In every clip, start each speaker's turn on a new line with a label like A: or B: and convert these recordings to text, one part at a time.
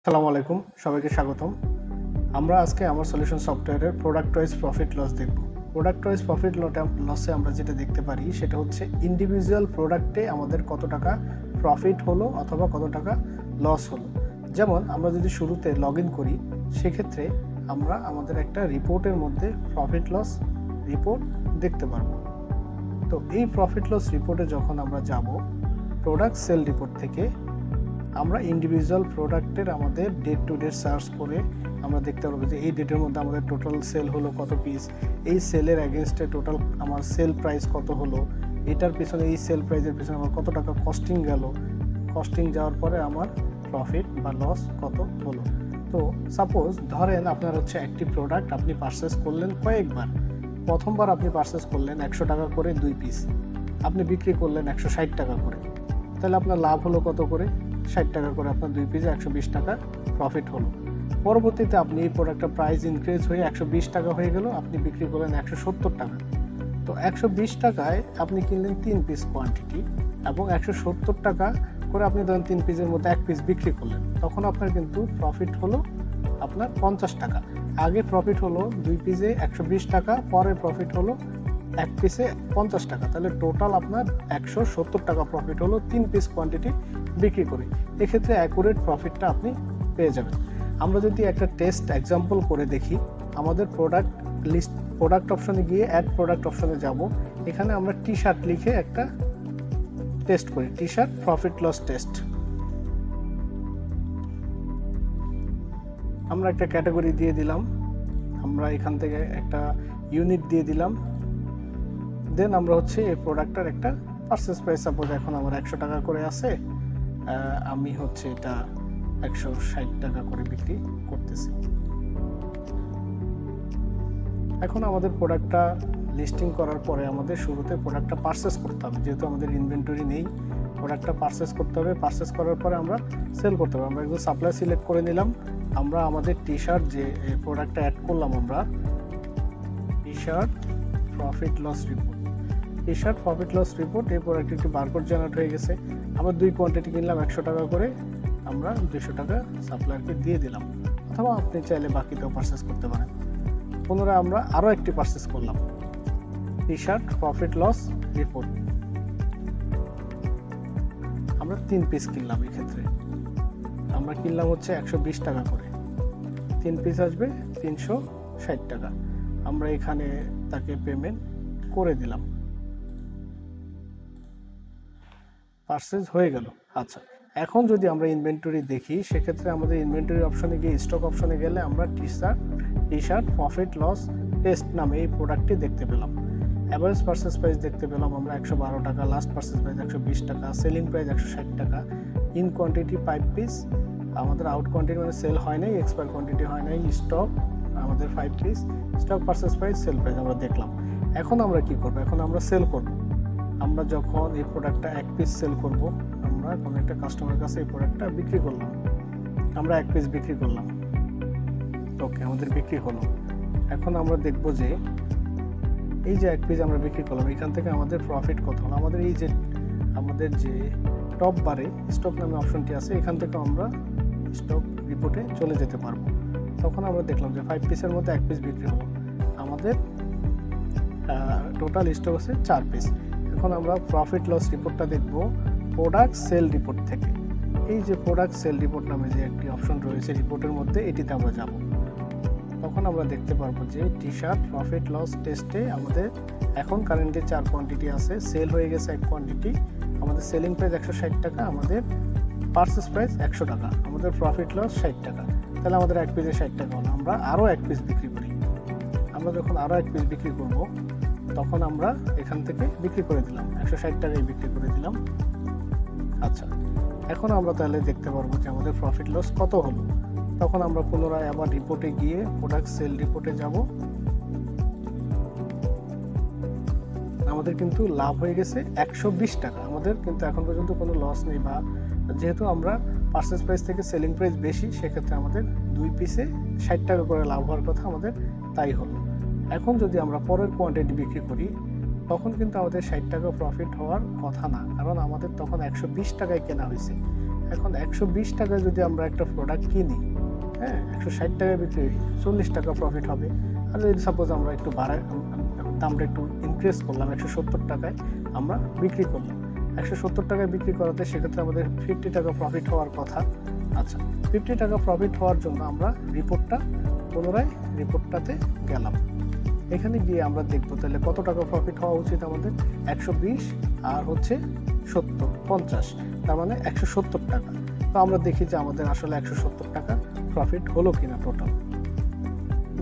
A: আসসালামু আলাইকুম, সবাইকে স্বাগতম। আমরা আজকে আমার সলিউশন সফটওয়্যারের প্রোডাক্ট ওয়াইজ প্রফিট লস দেখব। প্রোডাক্ট ওয়াইজ প্রফিট লসে আমরা যেটা দেখতে পারি সেটা হচ্ছে ইন্ডিভিজুয়াল প্রোডাক্টে আমাদের কত টাকা প্রফিট হলো অথবা কত টাকা লস হলো। যেমন আমরা যদি শুরুতে লগ ইন করি, সেক্ষেত্রে আমরা আমাদের একটা রিপোর্টের মধ্যে প্রফিট লস রিপোর্ট দেখতে পারবো। তো এই প্রফিট লস রিপোর্টে যখন আমরা যাব, প্রোডাক্ট সেল রিপোর্ট থেকে আমরা ইন্ডিভিজুয়াল প্রোডাক্টের আমাদের ডেট টু ডেট সার্চ করে আমরা দেখতে পারবো যে এই ডেটের মধ্যে আমাদের টোটাল সেল হলো কত পিস, এই সেলের অ্যাগেনস্টে টোটাল আমার সেল প্রাইস কত হলো, এটার পিছনে এই সেল প্রাইসের পিছনে আমার কত টাকা কস্টিং গেল, কস্টিং যাওয়ার পরে আমার প্রফিট বা লস কত হলো। তো সাপোজ ধরেন আপনার হচ্ছে একটি প্রোডাক্ট আপনি পারচেস করলেন কয়েকবার। প্রথমবার আপনি পারচেস করলেন 100 টাকা করে 2 পিস, আপনি বিক্রি করলেন 160 টাকা করে, তাহলে আপনার লাভ হলো কত করে? 60 টাকা করে। আপনার 2 পিসে 120 টাকা প্রফিট হলো। পরবর্তীতে আপনি এই প্রোডাক্টটা প্রাইস ইনক্রিজ হয়ে 120 টাকা হয়ে গেল, আপনি বিক্রি করলেন 170 টাকা। তো 120 টাকায় আপনি কিনলেন 3 পিস কোয়ান্টিটি এবং 170 টাকা করে আপনি ধরেন 3 পিসের মধ্যে 1 পিস বিক্রি করলেন, তখন আপনার কিন্তু প্রফিট হলো আপনার 50 টাকা। আগে প্রফিট হলো 2 পিসে 120 টাকা, পরে প্রফিট হলো 1 পিসে 50 টাকা, তাহলে টোটাল আপনার 170 টাকা প্রফিট হলো 3 পিস কোয়ান্টিটি বিক্রি করে। এক্ষেত্রে অ্যাকুরেট প্রফিটটা আপনি পেয়ে যাবেন। আমরা যদি একটা টেস্ট এক্সাম্পল করে দেখি, আমাদের প্রোডাক্ট অপশনে গিয়ে অ্যাড প্রোডাক্ট অপশনে যাব, এখানে আমরা টি শার্ট লিখে একটা টেস্ট করি, T shirt profit loss test. আমরা একটা ক্যাটাগরি দিয়ে দিলাম, আমরা এখান থেকে একটা ইউনিট দিয়ে দিলাম, দেন আমরা হচ্ছে এই প্রোডাক্টটার একটা পারচেস প্রাইস সাপোজ এখন আমার 100 টাকা করে আছে, আমি হচ্ছে এটা 160 টাকা করে বিক্রি করতেছি। এখন আমাদের প্রোডাক্টটা লিস্টিং করার পরে আমাদের শুরুতে প্রোডাক্টটা পারচেস করতে হবে, যেহেতু আমাদের ইনভেন্টরি নেই, প্রোডাক্টটা পারচেস করতে হবে। পারচেস করার পরে আমরা সেল করতে হবে। আমরা একদম সাপ্লাই সিলেক্ট করে নিলাম। আমরা আমাদের টি শার্ট যে প্রোডাক্টটা অ্যাড করলাম, আমরা T shirt profit loss report, T shirt profit loss report, এই প্রোডাক্টে একটি বারকোড জেনারেট হয়ে গেছে। আমরা 2 কোয়ান্টিটি কিনলাম 100 টাকা করে, আমরা 200 টাকা সাপ্লায়ারকে দিয়ে দিলাম, অথবা আপনি চাইলে বাকিতেও পারচেস করতে পারেন। পুনরায় আমরা আরও একটি পারচেস করলাম, T shirt profit loss report, আমরা 3 পিস কিনলাম। এই ক্ষেত্রে আমরা কিনলাম হচ্ছে 120 টাকা করে, 3 পিস আসবে 360 টাকা। আমরা এখানে তাকে পেমেন্ট করে দিলাম, পারচেজ হয়ে গেল। আচ্ছা, এখন যদি আমরা ইনভেন্টরি দেখি, সেক্ষেত্রে আমাদের ইনভেন্টরি অপশনে গিয়ে স্টক অপশনে গেলে আমরা T shirt profit loss test নামে এই প্রোডাক্টটি দেখতে পেলাম। অ্যাভারেজ পারচেস প্রাইস দেখতে পেলাম আমরা 112 টাকা, লাস্ট পারচেস প্রাইস 120 টাকা, সেলিং প্রাইস 160 টাকা, ইন কোয়ান্টিটি 5 পিস, আমাদের আউট কোয়ান্টিটি মানে সেল হয় নাই, এক্সপায়ার কোয়ান্টিটি হয় নাই, স্টক আমাদের 5 piece, stock purchase price, sale price আমরা দেখলাম। এখন আমরা কি করব? এখন আমরা সেল করব। আমরা যখন এই প্রোডাক্টটা 1 পিস সেল করব, আমরা কোনো একটা কাস্টমারের কাছে এই প্রোডাক্টটা বিক্রি করলাম, আমরা 1 পিস বিক্রি করলাম, ওকে, আমাদের বিক্রি হলো। এখন আমরা দেখব যে এই যে 1 পিস আমরা বিক্রি করলাম, এখান থেকে আমাদের প্রফিট কত হলো। আমাদের এই যে আমাদের যে টপ বারে স্টক নামে অপশনটি আছে, এখান থেকে আমরা স্টক রিপোর্টে চলে যেতে পারবো। তখন আমরা দেখলাম যে 5 পিসের মধ্যে 1 পিস বিক্রি হলো, আমাদের টোটাল স্টক আছে 4 পিস। এখন আমরা প্রফিট লস রিপোর্টটা দেখব প্রোডাক্ট সেল রিপোর্ট থেকে। এই যে প্রোডাক্ট সেল রিপোর্ট নামে যে একটি অপশন রয়েছে রিপোর্টের মধ্যে, এটিতে আমরা যাব। তখন আমরা দেখতে পারবো যে টি শার্ট প্রফিট লস টেস্টে আমাদের এখন কারেন্টলি 4 কোয়ান্টিটি আছে, সেল হয়ে গেছে 1 কোয়ান্টিটি, আমাদের সেলিং প্রাইস 160 টাকা, আমাদের পারচেস প্রাইস 100 টাকা, আমাদের প্রফিট লস 60 টাকা, তাহলে আমাদের 1 পিসে 60 টাকা হলো। আমরা আরও 1 পিস বিক্রি করি। আমরা যখন আরও 1 পিস বিক্রি করব, তখন আমরা এখান থেকে বিক্রি করে দিলাম 160 টাকায় বিক্রি করে দিলাম। আচ্ছা, এখন আমরা তাহলে দেখতে পারবো যে আমাদের প্রফিট লস কত হলো। তখন আমরা পুনরায় আবার রিপোর্টে গিয়ে প্রোডাক্ট সেল রিপোর্টে যাব। আমাদের কিন্তু লাভ হয়ে গেছে 120 টাকা, আমাদের কিন্তু এখন পর্যন্ত কোনো লস নেই, বা যেহেতু আমরা পারচেস প্রাইস থেকে সেলিং প্রাইস বেশি, সেক্ষেত্রে আমাদের 2 পিসে 60 টাকা করে লাভ হওয়ার কথা, আমাদের তাই হলো। এখন যদি আমরা পরের কোয়ান্টিটি বিক্রি করি, তখন কিন্তু আমাদের 60 টাকা প্রফিট হওয়ার কথা না, কারণ আমাদের তখন 120 টাকায় কেনা হয়েছে। এখন 120 টাকায় যদি আমরা একটা প্রোডাক্ট কিনি, হ্যাঁ 160 টাকায় বিক্রি, 40 টাকা প্রফিট হবে। আর যদি সাপোজ আমরা একটু দামটা একটু ইনক্রিজ করলাম, 170 টাকায় আমরা বিক্রি করলাম, 170 টাকায় বিক্রি করাতে সেক্ষেত্রে আমাদের 50 টাকা প্রফিট হওয়ার কথা। আচ্ছা, 50 টাকা প্রফিট হওয়ার জন্য আমরা পুনরায় রিপোর্টটাতে গেলাম। এখানে গিয়ে আমরা দেখবো তাহলে কত টাকা প্রফিট হওয়া উচিত আমাদের। 120 আর হচ্ছে 70, 50, তার মানে 170 টাকা। তো আমরা দেখি যে আমাদের আসলে 170 টাকা প্রফিট হলো কিনা টোটাল।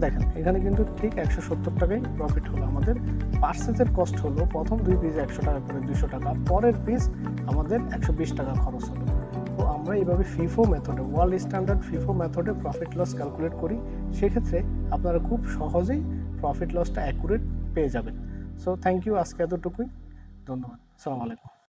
A: দেখেন এখানে কিন্তু ঠিক 170 টাকাই প্রফিট হলো। আমাদের পার্সেসের কস্ট হলো প্রথম 2 পিস 100 টাকা করে 200 টাকা, পরের পিস আমাদের 120 টাকা খরচ হলো। তো আমরা এইভাবে ফিফো মেথডে, ওয়ার্ল্ড স্ট্যান্ডার্ড ফিফো মেথডে প্রফিট লস ক্যালকুলেট করি। সেক্ষেত্রে আপনারা খুব সহজেই প্রফিট লসটা অ্যাকুরেট পেয়ে যাবেন। সো থ্যাংক ইউ, আজকে এতটুকুই, ধন্যবাদ, আসসালামু আলাইকুম।